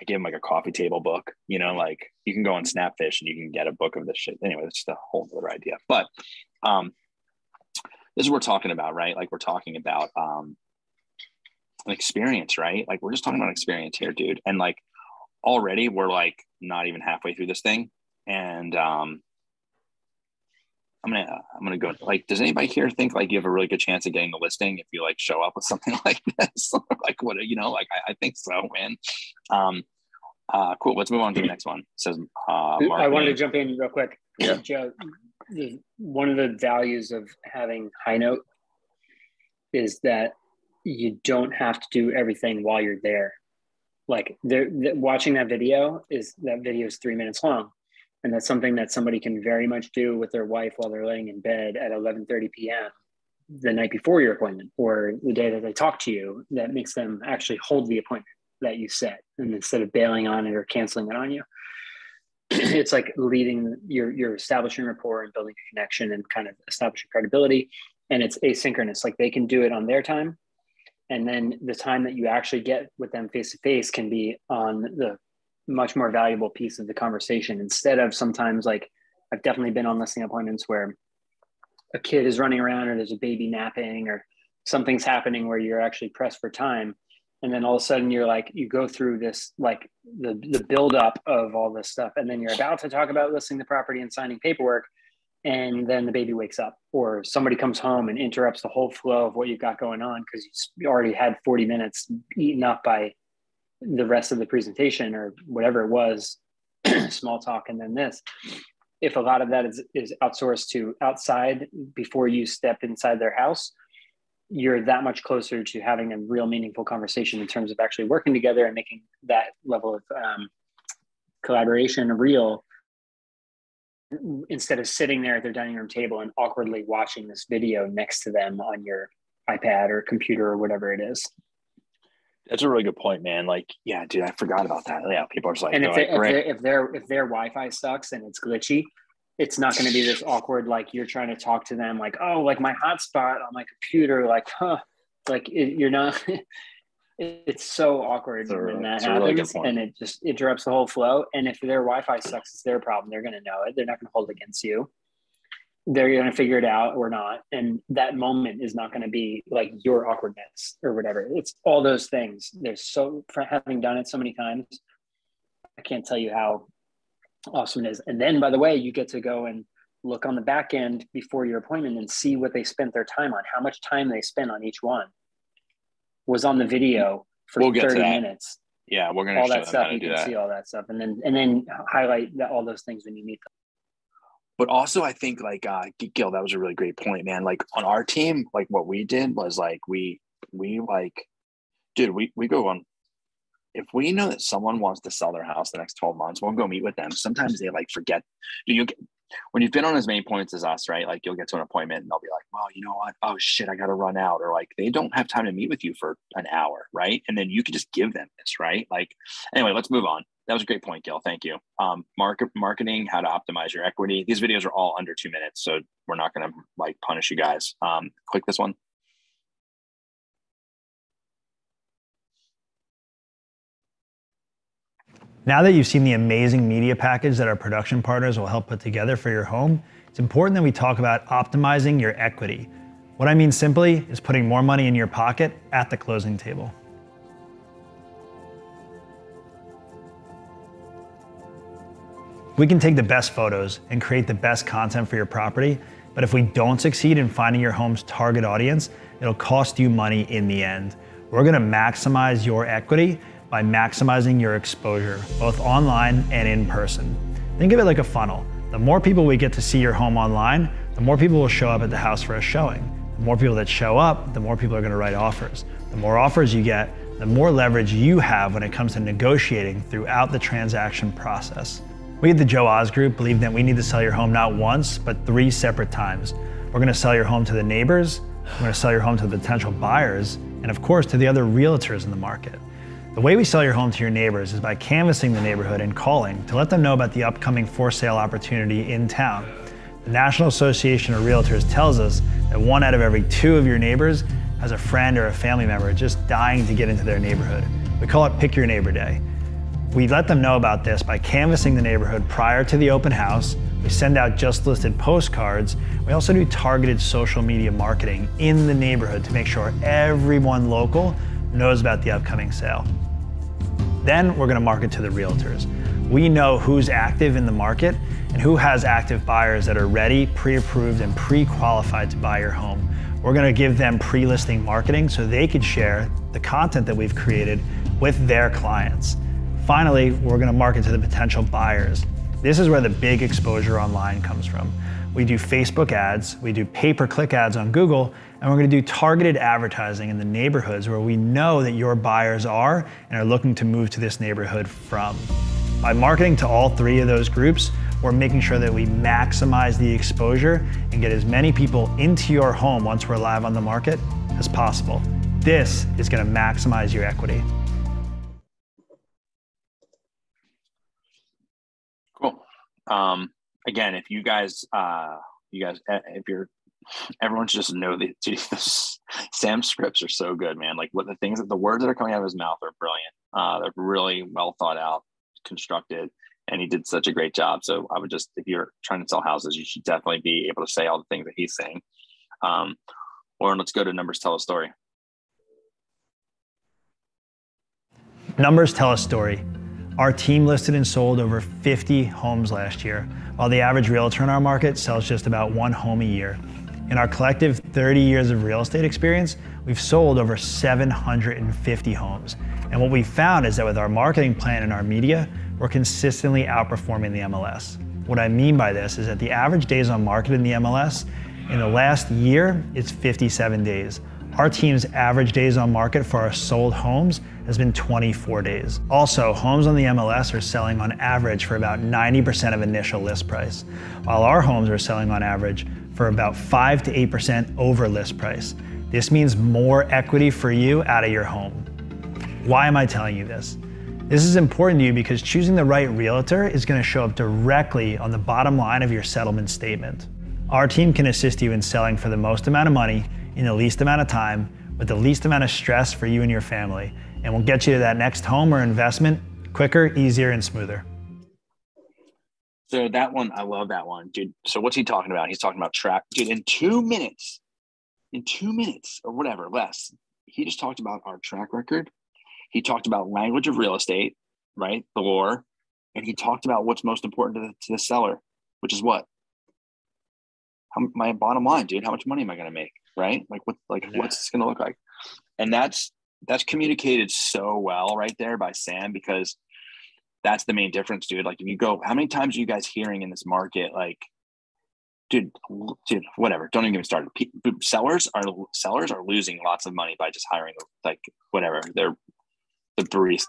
I gave them like a coffee table book, like you can go on Snapfish and you can get a book of this shit. Anyway, that's just a whole other idea. But this is what we're talking about, right? Like we're talking about an experience, right? Like we're just talking about experience here, dude. And like already we're like not even halfway through this thing. And I'm gonna go. Like, does anybody here think like you have a really good chance of getting the listing if you like show up with something like this? Like what, like I think so, man. Cool. Let's move on to the next one. It says I wanted to jump in real quick. Yeah. Joe, one of the values of having Highnote is that you don't have to do everything while you're there. Like watching that video is 3 minutes long. And that's something that somebody can very much do with their wife while they're laying in bed at 11:30 p.m. the night before your appointment, or the day that they talk to you, that makes them actually hold the appointment that you set. And instead of bailing on it or canceling it on you, it's like you're establishing rapport and building a connection and kind of establishing credibility. And it's asynchronous. Like they can do it on their time. And then the time that you actually get with them face to face can be on the much more valuable piece of the conversation, instead of sometimes, like I've definitely been on listing appointments where a kid is running around or there's a baby napping or something's happening where you're actually pressed for time. And then all of a sudden you're like, you go through this, like the buildup of all this stuff. And then you're about to talk about listing the property and signing paperwork. And then the baby wakes up, or somebody comes home and interrupts the whole flow of what you've got going on, because you already had 40 minutes eaten up by the rest of the presentation or whatever it was, small talk. And then this, if a lot of that is outsourced to outside before you step inside their house, you're that much closer to having a real meaningful conversation in terms of actually working together and making that level of collaboration real, instead of sitting there at their dining room table and awkwardly watching this video next to them on your iPad or computer or whatever it is. That's a really good point, man. Like, yeah, dude, I forgot about that. Yeah, people are just like, and if their Wi-Fi sucks and it's glitchy, it's not going to be this awkward, like you're trying to talk to them, like, oh, like my hotspot on my computer, like, like you're not. It's so awkward when that happens, and it just interrupts the whole flow. And if their Wi-Fi sucks, it's their problem. They're going to know it. They're not going to hold it against you. They're going to figure it out or not. And that moment is not going to be like your awkwardness or whatever. It's all those things. Having done it so many times, I can't tell you how awesome it is. And then, by the way, you get to go and look on the back end before your appointment and see what they spent their time on, how much time they spent on each one was on the video for 30 minutes. Yeah, we're going to show that them stuff. how to You do can that. see all that stuff, and then highlight all those things when you meet them. But also, I think like Gil, that was a really great point, man. Like on our team, like what we did was like we like, dude, we go on. If we know that someone wants to sell their house the next 12 months, we'll go meet with them. Sometimes they like forget. When you've been on as many points as us, right? Like you'll get to an appointment and they'll be like, well, you know what? Oh shit, I got to run out. Or like they don't have time to meet with you for an hour, right? And then you can just give them this, right? Like, anyway, let's move on. That was a great point, Gil. Thank you. Marketing, how to optimize your equity. These videos are all under 2 minutes, so we're not going to like punish you guys. Click this one. Now that you've seen the amazing media package that our production partners will help put together for your home, it's important that we talk about optimizing your equity. What I mean simply is putting more money in your pocket at the closing table. We can take the best photos and create the best content for your property, but if we don't succeed in finding your home's target audience, it'll cost you money in the end. We're gonna maximize your equity by maximizing your exposure, both online and in person. Think of it like a funnel. The more people we get to see your home online, the more people will show up at the house for a showing. The more people that show up, the more people are gonna write offers. The more offers you get, the more leverage you have when it comes to negotiating throughout the transaction process. We at the Joe Oz Group believe that we need to sell your home not once, but 3 separate times. We're gonna sell your home to the neighbors, we're gonna sell your home to the potential buyers, and of course to the other realtors in the market. The way we sell your home to your neighbors is by canvassing the neighborhood and calling to let them know about the upcoming for sale opportunity in town. The National Association of Realtors tells us that 1 out of every 2 of your neighbors has a friend or a family member just dying to get into their neighborhood. We call it Pick Your Neighbor Day. We let them know about this by canvassing the neighborhood prior to the open house. We send out just listed postcards. We also do targeted social media marketing in the neighborhood to make sure everyone local knows about the upcoming sale. Then we're going to market to the realtors. We know who's active in the market and who has active buyers that are ready, pre-approved, and pre-qualified to buy your home. We're going to give them pre-listing marketing so they could share the content that we've created with their clients. Finally, we're going to market to the potential buyers. This is where the big exposure online comes from. We do Facebook ads, we do pay-per-click ads on Google, and we're going to do targeted advertising in the neighborhoods where we know that your buyers are and are looking to move to this neighborhood from. By marketing to all 3 of those groups, we're making sure that we maximize the exposure and get as many people into your home once we're live on the market as possible. This is going to maximize your equity. Cool. Again, if you guys, everyone should just know that, dude, Sam's scripts are so good, man. Like the words that are coming out of his mouth are brilliant. They're really well thought out, constructed, and he did such a great job. So I would just, if you're trying to sell houses, you should definitely be able to say all the things that he's saying. Lauren, let's go to Numbers Tell a Story. Numbers tell a story. Our team listed and sold over 50 homes last year, while the average realtor in our market sells just about 1 home a year. In our collective 30 years of real estate experience, we've sold over 750 homes. And what we found is that with our marketing plan and our media, we're consistently outperforming the MLS. What I mean by this is that the average days on market in the MLS in the last year, it's 57 days. Our team's average days on market for our sold homes has been 24 days. Also, homes on the MLS are selling on average for about 90% of initial list price, while our homes are selling on average for about 5 to 8% over list price. This means more equity for you out of your home. Why am I telling you this? This is important to you because choosing the right realtor is going to show up directly on the bottom line of your settlement statement. Our team can assist you in selling for the most amount of money in the least amount of time with the least amount of stress for you and your family, and we'll get you to that next home or investment quicker, easier, and smoother. So that one, I love that one, dude. So what's he talking about? He's talking about track, dude, in 2 minutes or whatever, less. He just talked about our track record. He talked about language of real estate, right? The lore. And he talked about what's most important to the seller, which is what? My bottom line, dude, how much money am I going to make? Right? What's this going to look like? And that's communicated so well right there by Sam, because that's the main difference, dude. Like if you go, how many times are you guys hearing in this market, like, dude, whatever, don't even get me started. Sellers are losing lots of money by just hiring, like, whatever, the barista,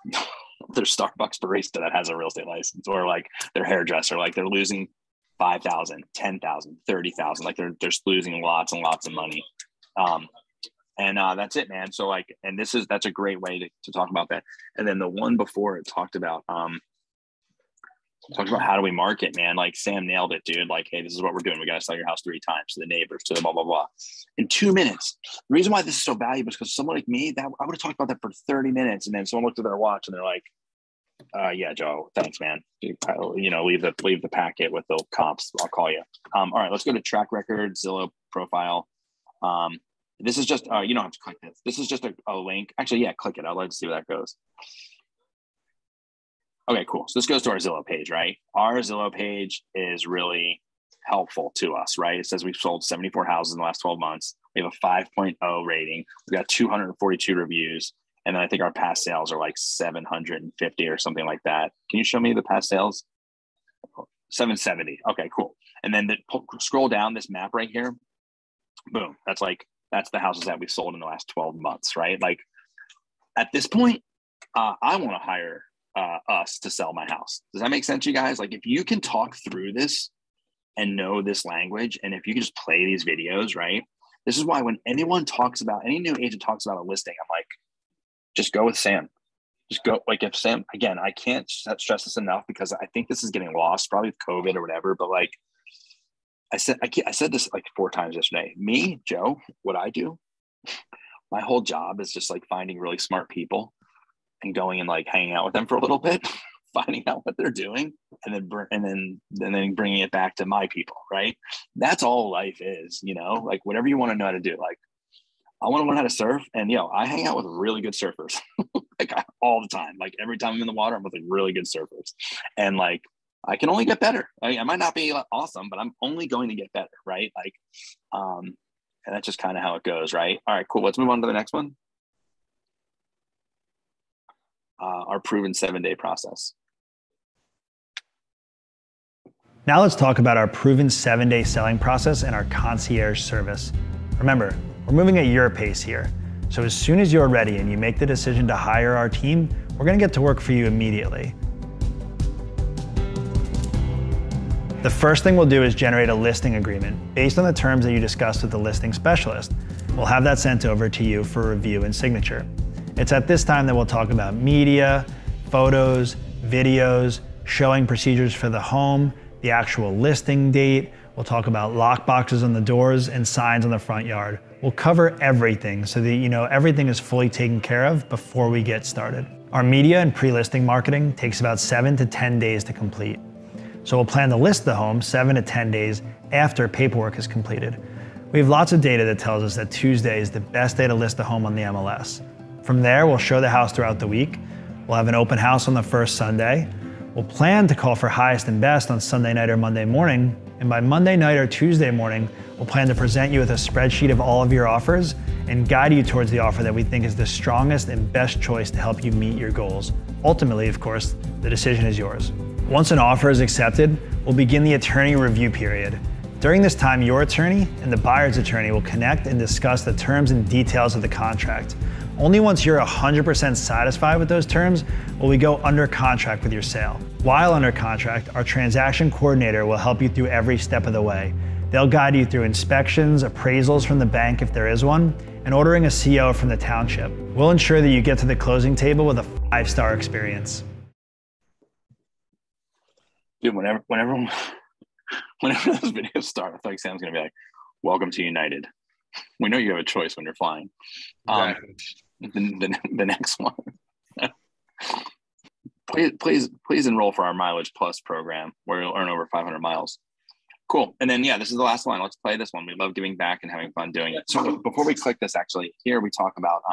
their Starbucks barista that has a real estate license, or like their hairdresser, like they're losing 5,000, 10,000, 30,000. Like they're just losing lots and lots of money. And that's it, man. So like, and that's a great way to talk about that. And then the one before it talked about how do we market, man. Like Sam nailed it, dude. Like, hey, this is what we're doing. We got to sell your house 3 times to the neighbors, to the blah, blah, blah. In 2 minutes. The reason why this is so valuable is because someone like me, that I would have talked about that for 30 minutes. And then someone looked at their watch and they're like, yeah, Joe, thanks, man. Leave the packet with the comps. I'll call you. All right, let's go to track record, Zillow profile. This is just, you don't have to click this. This is just a link. Actually, yeah, click it. I'd like to see where that goes. Okay, cool. So this goes to our Zillow page, right? Our Zillow page is really helpful to us, right? It says we've sold 74 houses in the last 12 months. We have a 5.0 rating. We've got 242 reviews. And then I think our past sales are like 750 or something like that. Can you show me the past sales? 770. Okay, cool. And then scroll down this map right here. Boom. That's the houses that we sold in the last 12 months, right? Like at this point, I want to hire us to sell my house. Does that make sense to you guys? Like if you can talk through this and know this language, and if you can just play these videos, right? This is why when any new agent talks about a listing, I'm like, just go with Sam. just go, like if Sam, again, I can't stress this enough because I think this is getting lost probably with COVID or whatever, but like I said this like 4 times yesterday. Me, Joe, what I do, my whole job is just like finding really smart people and going and like hanging out with them for a little bit, finding out what they're doing, and then bringing it back to my people, right? That's all life is, you know, like whatever you want to know how to do. Like I want to learn how to surf, and I hang out with really good surfers, like all the time. Like every time I'm in the water, I'm with like really good surfers, and like I can only get better. I might not be awesome, but I'm only going to get better, right? Like, and that's just kind of how it goes, right? All right, cool. Let's move on to the next one. Our proven 7-day process. Now let's talk about our proven 7-day selling process and our concierge service. Remember, we're moving at your pace here. So as soon as you're ready and you make the decision to hire our team, we're gonna get to work for you immediately. The first thing we'll do is generate a listing agreement based on the terms that you discussed with the listing specialist. We'll have that sent over to you for review and signature. It's at this time that we'll talk about media, photos, videos, showing procedures for the home, the actual listing date. We'll talk about lock boxes on the doors and signs on the front yard. We'll cover everything so that you know everything is fully taken care of before we get started. Our media and pre-listing marketing takes about 7 to 10 days to complete. So we'll plan to list the home 7 to 10 days after paperwork is completed. We have lots of data that tells us that Tuesday is the best day to list a home on the MLS. From there, we'll show the house throughout the week. We'll have an open house on the first Sunday. We'll plan to call for highest and best on Sunday night or Monday morning. And by Monday night or Tuesday morning, we'll plan to present you with a spreadsheet of all of your offers and guide you towards the offer that we think is the strongest and best choice to help you meet your goals. Ultimately, of course, the decision is yours. Once an offer is accepted, we'll begin the attorney review period. During this time, your attorney and the buyer's attorney will connect and discuss the terms and details of the contract. Only once you're 100% satisfied with those terms will we go under contract with your sale. While under contract, our transaction coordinator will help you through every step of the way. They'll guide you through inspections, appraisals from the bank if there is one, and ordering a CO from the township. We'll ensure that you get to the closing table with a 5-star experience. Dude, whenever those videos start, I feel like Sam's gonna be like, "Welcome to United." We know you have a choice when you're flying. Exactly. The next one. please enroll for our Mileage Plus program where you'll earn over 500 miles. Cool. And then, this is the last one. Let's play this one. We love giving back and having fun doing it. So before we click this, actually, here we talk about,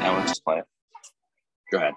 now let's just play it. Go ahead.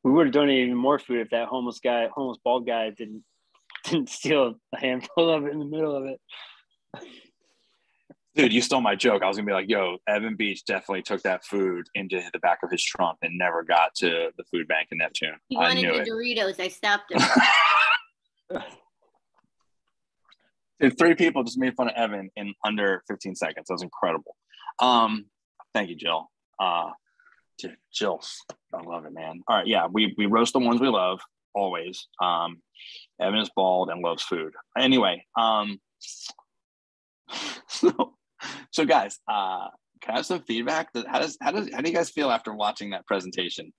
We would have donated even more food if that homeless bald guy didn't steal a handful of it in the middle of it. Dude, you stole my joke. I was gonna be like, "Yo, Evan Beach definitely took that food into the back of his trunk and never got to the food bank in Neptune." He wanted the Doritos. I stopped him. Dude, 3 people just made fun of Evan in under 15 seconds. That was incredible. Thank you, Jill. Jill, I love it, man. All right, we roast the ones we love always. Evan is bald and loves food. Anyway, so guys, can I have some feedback? How do you guys feel after watching that presentation?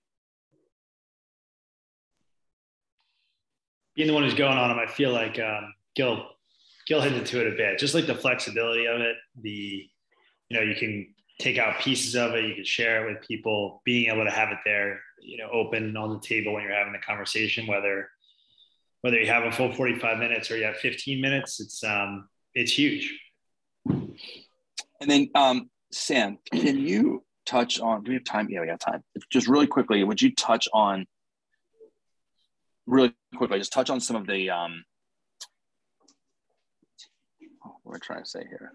Being the one who's going on them, I feel like Gil hinted to it a bit. Just like the flexibility of it, you can take out pieces of it. You could share it with people, being able to have it there, open on the table when you're having the conversation, whether you have a full 45 minutes or you have 15 minutes, it's huge. And then, Sam, can you touch on, do we have time? Yeah, we got time. Just really quickly, would you touch on, some of the, what we're trying to say here?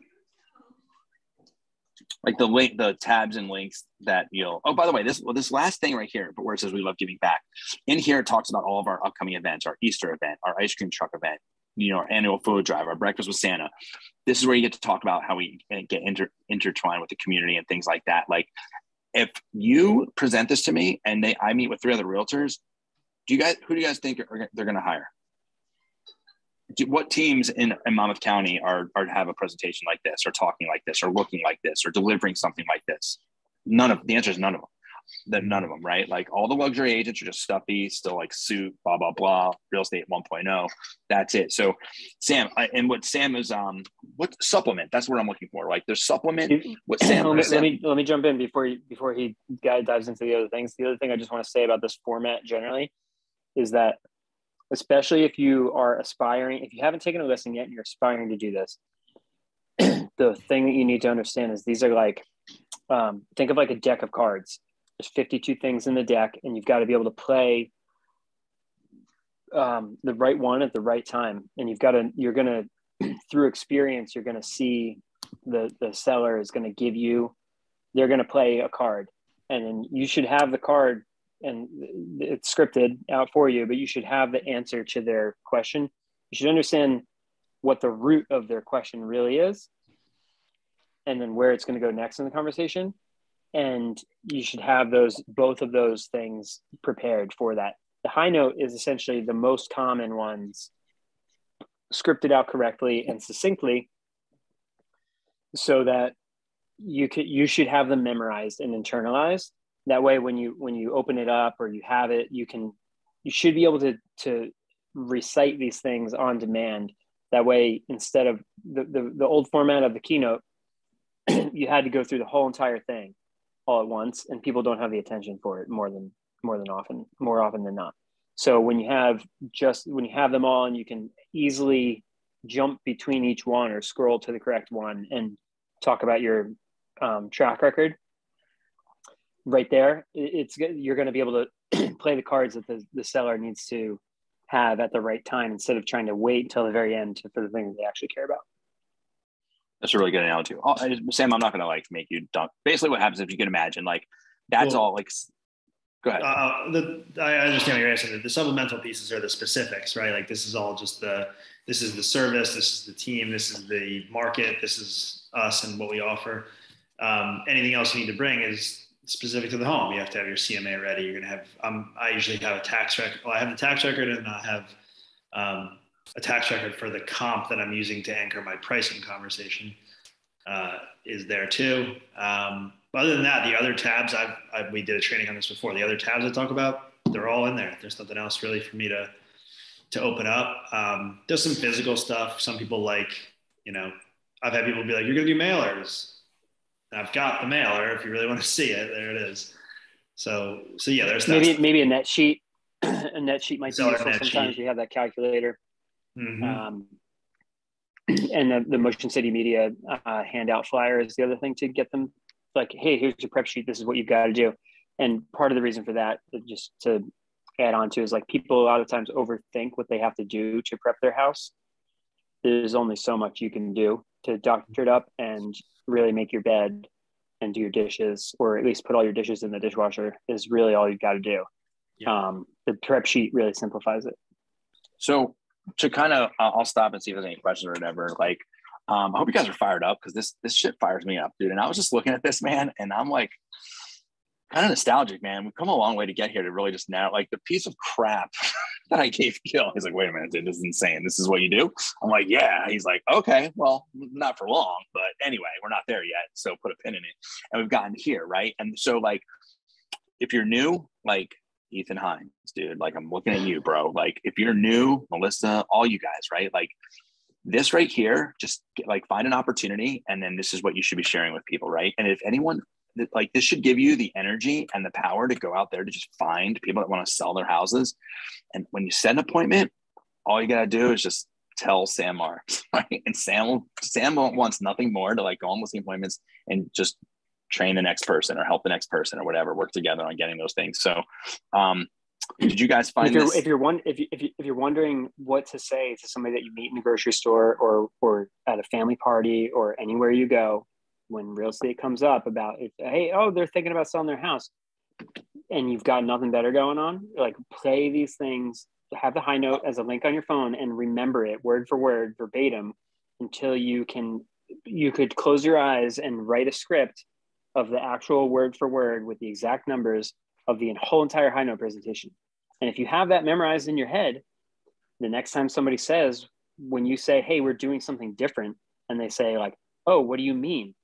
Like the tabs and links that by the way, this last thing right here, but where it says we love giving back. In here, it talks about all of our upcoming events, our Easter event, our ice cream truck event, our annual food drive, our breakfast with Santa. This is where you get to talk about how we get intertwined with the community and things like that. Like, if you present this to me and I meet with 3 other realtors, who do you guys think they're going to hire? What teams in Monmouth County are have a presentation like this, or talking like this, or looking like this, or delivering something like this? The answer is none of them. None of them, right? Like, all the luxury agents are just stuffy, still like suit, blah, blah, blah, real estate 1.0. That's it. So Sam, and what Sam is, what supplement, that's what I'm looking for. Like, there's supplement what Sam. Let me jump in before he dives into the other things. The other thing I just want to say about this format generally is that, especially if you are aspiring, if you haven't taken a listing yet and you're aspiring to do this, the thing that you need to understand is these are like, think of like a deck of cards. There's 52 things in the deck, and you've got to be able to play the right one at the right time. And you're going to, through experience, you're going to see the seller is going to give you, they're going to play a card, and then you should have the card, and it's scripted out for you, but you should have the answer to their question. You should understand what the root of their question really is, and then where it's going to go next in the conversation. And you should have both of those things prepared for that. The Highnote is essentially the most common ones, scripted out correctly and succinctly, so that you should have them memorized and internalized. That way, when you open it up or you have it, you should be able to recite these things on demand. That way, instead of the old format of the keynote, you had to go through the whole entire thing all at once, and people don't have the attention for it more often than not. So when you have them all, and you can easily jump between each one or scroll to the correct one and talk about your track record right there, you're going to be able to play the cards that the seller needs to have at the right time, instead of trying to wait until the very end for the thing that they actually care about. That's a really good analogy. Sam, I'm not going to like make you dunk. Basically, what happens, if you can imagine, like, that's all like, go ahead. I understand what you're asking. The supplemental pieces are the specifics, right? Like, this is all just this is the service, this is the team, this is the market, this is us and what we offer. Anything else you need to bring is specific to the home. You have to have your CMA ready. You're going to have, I usually have a tax record. Well, I have the tax record, and I have a tax record for the comp that I'm using to anchor my pricing conversation is there too. But other than that, the other tabs, we did a training on this before. The other tabs I talk about, they're all in there. There's nothing else really for me to open up. There's some physical stuff. Some people like, I've had people be like, you're going to do mailers. And I've got the mailer. If you really want to see it, there it is. So yeah, there's maybe a net sheet. A net sheet might be useful sometimes. You have that calculator. Mm-hmm. And the Motion City Media handout flyer is the other thing to get them. Like, hey, here's your prep sheet. This is what you've got to do. And part of the reason for that, just to add on to, is like, people a lot of times overthink what they have to do to prep their house. There's only so much you can do to doctor it up and really make your bed and do your dishes, or at least put all your dishes in the dishwasher, is really all you've got to do. Yeah. The prep sheet really simplifies it. So to kind of, I'll stop and see if there's any questions or whatever. Like, I hope you guys are fired up, because this shit fires me up, dude. And I was just looking at this, man, and I'm like, kind of nostalgic, man. We've come a long way to get here to really just now, like, the piece of crap that I gave Gil. He's like, wait a minute, dude, this is insane. This is what you do? I'm like, yeah. He's like, okay, well, not for long, but anyway, we're not there yet. So put a pin in it. And we've gotten here, right? And so, like, if you're new, like Ethan Hines, dude, like, I'm looking at you, bro. Like, if you're new, Melissa, all you guys, right? Like, this right here, just like find an opportunity, and then this is what you should be sharing with people, right? And if anyone, like, this should give you the energy and the power to go out there to just find people that want to sell their houses. And when you set an appointment, all you got to do is just tell Sam Marks, right? And Sam wants nothing more to like go on listing appointments and just train the next person or help the next person or whatever, work together on getting those things. So, did you guys find this? If you're wondering what to say to somebody that you meet in the grocery store or at a family party or anywhere you go, when real estate comes up about, hey, they're thinking about selling their house, and you've got nothing better going on, like, play these things, have the Highnote as a link on your phone, and remember it word for word, verbatim, until you could close your eyes and write a script of the actual word for word with the exact numbers of the whole entire Highnote presentation. And if you have that memorized in your head, the next time somebody says, when you say, hey, we're doing something different, and they say like, oh, what do you mean?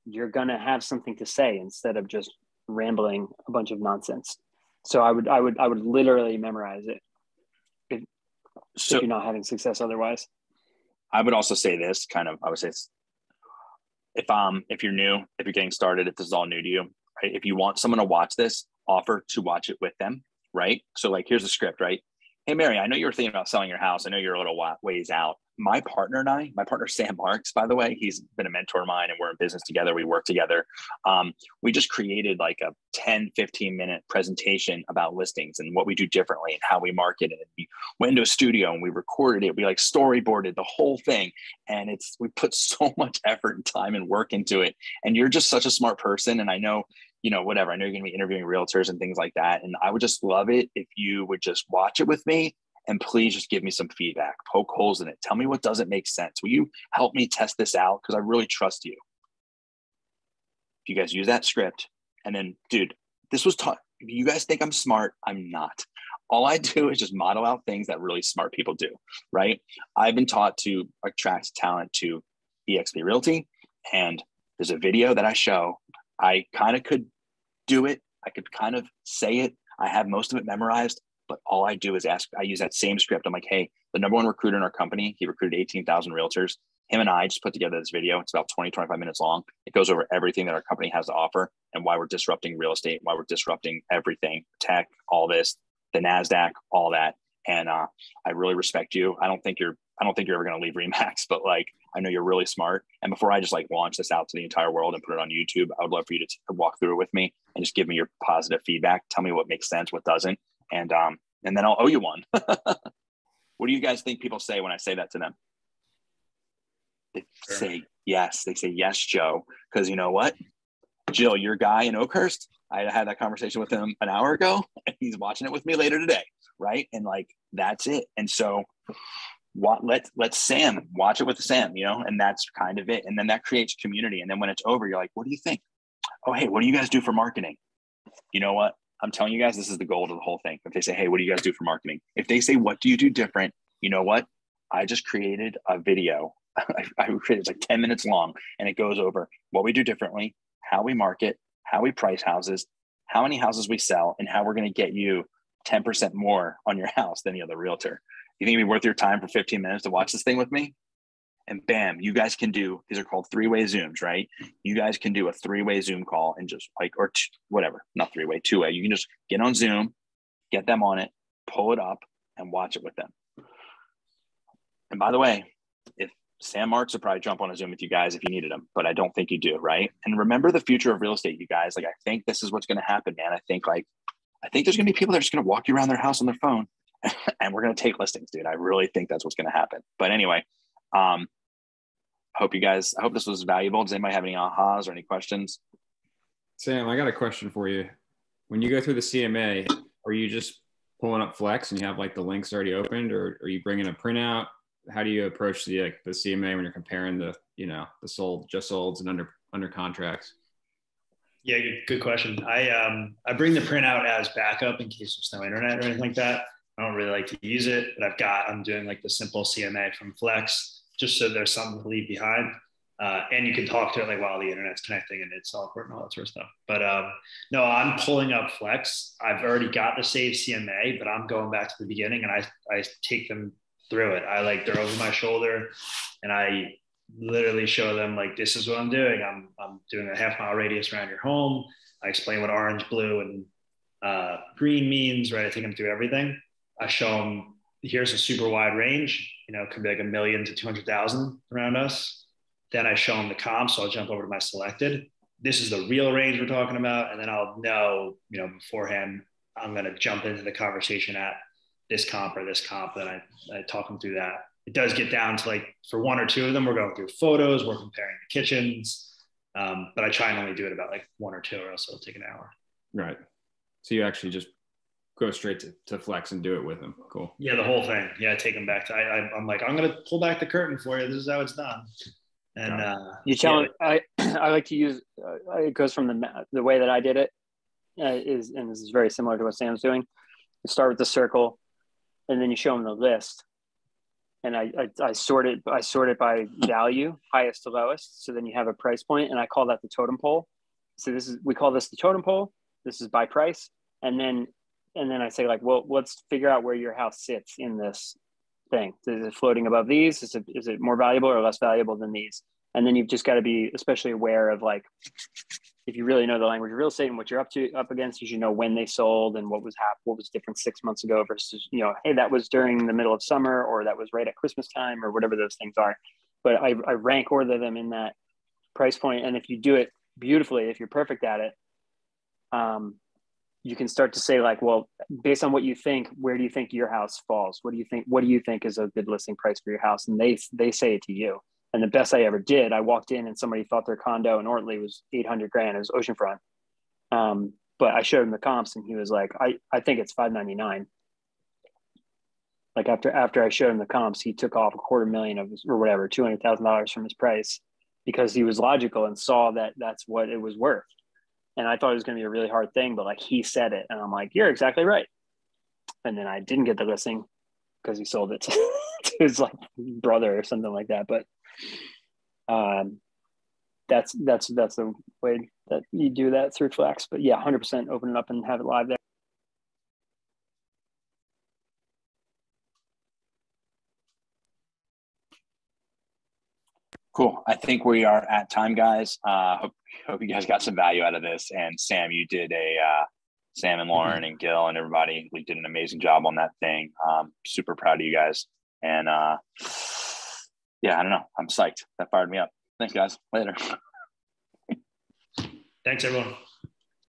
You're going to have something to say instead of just rambling a bunch of nonsense. So I would literally memorize it if you're not having success otherwise. I would also say this I would say, if you're new, if you're getting started, if this is all new to you, right? If you want someone to watch this, offer to watch it with them, right? So like, here's the script, right? Hey, Mary, I know you were thinking about selling your house. I know you're a little ways out. My partner Sam Marks, by the way, he's been a mentor of mine and we're in business together. We work together. We just created like a 10, 15-minute presentation about listings and what we do differently and how we market it. And we went into a studio and we recorded it. We like storyboarded the whole thing. And we put so much effort and time and work into it. And you're just such a smart person. And I know, whatever, I know you're going to be interviewing realtors and things like that. And I would just love it if you would just watch it with me. And please just give me some feedback, poke holes in it. Tell me what doesn't make sense. Will you help me test this out? Because I really trust you. If you guys use that script, and then, dude, this was taught. If you guys think I'm smart, I'm not. All I do is just model out things that really smart people do, right? I've been taught to attract talent to eXp Realty, and there's a video that I show. I kind of could do it. I could kind of say it. I have most of it memorized. But all I do is I use that same script. I'm like, hey, the number one recruiter in our company, he recruited 18,000 realtors. Him and I just put together this video. It's about 20, 25 minutes long. It goes over everything that our company has to offer and why we're disrupting real estate, why we're disrupting everything, tech, all this, the NASDAQ, all that. And I really respect you. I don't think you're ever going to leave Remax, but like, I know you're really smart. And before I just like launch this out to the entire world and put it on YouTube, I would love for you to walk through it with me and just give me your positive feedback. Tell me what makes sense, what doesn't. And then I'll owe you one. What do you guys think people say when I say that to them? They say yes. They say yes, Joe. Because you know what? Jill, your guy in Oakhurst, I had that conversation with him an hour ago, and he's watching it with me later today, right? And like, that's it. And so let Sam watch it with Sam, and that's kind of it. And then that creates community. And then when it's over, you're like, what do you think? Oh, hey, what do you guys do for marketing? You know what? I'm telling you guys, this is the goal of the whole thing. If they say, hey, what do you guys do for marketing? If they say, what do you do different? You know what? I just created a video. I created, it's like 10 minutes long, and it goes over what we do differently, how we market, how we price houses, how many houses we sell, and how we're going to get you 10% more on your house than the other realtor. You think it'd be worth your time for 15 minutes to watch this thing with me? And bam, you guys can do, these are called 3-way Zooms, right? You guys can do a 3-way Zoom call and just like, or whatever, not 3-way, 2-way. You can just get on Zoom, get them on it, pull it up and watch it with them. And by the way, if Sam Marks would probably jump on a Zoom with you guys if you needed him, but I don't think you do, right? And remember the future of real estate, you guys. Like, I think this is what's going to happen, man. I think there's going to be people that are just going to walk you around their house on their phone and we're going to take listings, dude. I really think that's what's going to happen. But anyway, I hope this was valuable. Does anybody have any ahas or any questions? Sam, I got a question for you. When you go through the CMA, are you just pulling up Flex and you have like the links already opened, or are you bringing a printout? How do you approach the CMA when you're comparing the sold, just solds and under contracts? Yeah, good question. I bring the printout as backup in case there's no internet or anything like that. I don't really like to use it, but I'm doing like the simple CMA from Flex, just so there's something to leave behind. And you can talk to it like while the internet's connecting and it's awkward and all that sort of stuff. But no, I'm pulling up Flex. I've already got the saved CMA, but I'm going back to the beginning and I take them through it. They're over my shoulder, and I literally show them like, this is what I'm doing. I'm doing a half-mile radius around your home. I explain what orange, blue, and green means, right? I take them through everything. I show them, here's a super wide range, it could be like 1 million to 200,000 around us. Then I show them the comps. So I'll jump over to my selected. This is the real range we're talking about. And then I'll know, beforehand, I'm going to jump into the conversation at this comp or this comp. And I talk them through that. It does get down to like, for 1 or 2 of them, we're going through photos, we're comparing the kitchens. But I try and only do it about like 1 or 2, or else it'll take an hour. Right. So you actually just go straight to Flex and do it with them. Cool. Yeah, the whole thing. Yeah, take them back to. I'm like, I'm gonna pull back the curtain for you. This is how it's done. And you tell I like to use. It goes from the way that I did it and this is very similar to what Sam's doing. You start with the circle, and then you show them the list. And I sort it by value, highest to lowest. So then you have a price point, and I call that the totem pole. So we call this the totem pole. This is by price, and then I say like, well, let's figure out where your house sits in this thing. Is it floating above these? Is it more valuable or less valuable than these? And then you've just got to be especially aware of like, if you really know the language of real estate and what you're up against, you should know when they sold and what was different 6 months ago versus, hey, that was during the middle of summer, or that was right at Christmas time, or whatever those things are. But I rank order them in that price point. And if you do it beautifully, if you're perfect at it, you can start to say like, well, based on what you think, where do you think your house falls? What do you think is a good listing price for your house? And they say it to you. And the best I ever did, I walked in and somebody thought their condo in Ortley was 800 grand. It was oceanfront. But I showed him the comps and he was like, I think it's 599. Like after I showed him the comps, he took off $250,000 or whatever, $200,000 from his price, because he was logical and saw that that's what it was worth. And I thought it was going to be a really hard thing, but like he said it, and I'm like, you're exactly right. And then I didn't get the listing because he sold it to his like brother or something like that. But that's the way that you do that through Flex. But yeah, 100% open it up and have it live there. Cool. I think we are at time, guys. Hope you guys got some value out of this. And Sam, you did Sam and Lauren and Gil and everybody, we did an amazing job on that thing. Super proud of you guys. And yeah, I don't know. I'm psyched. That fired me up. Thanks, guys. Later. Thanks, everyone.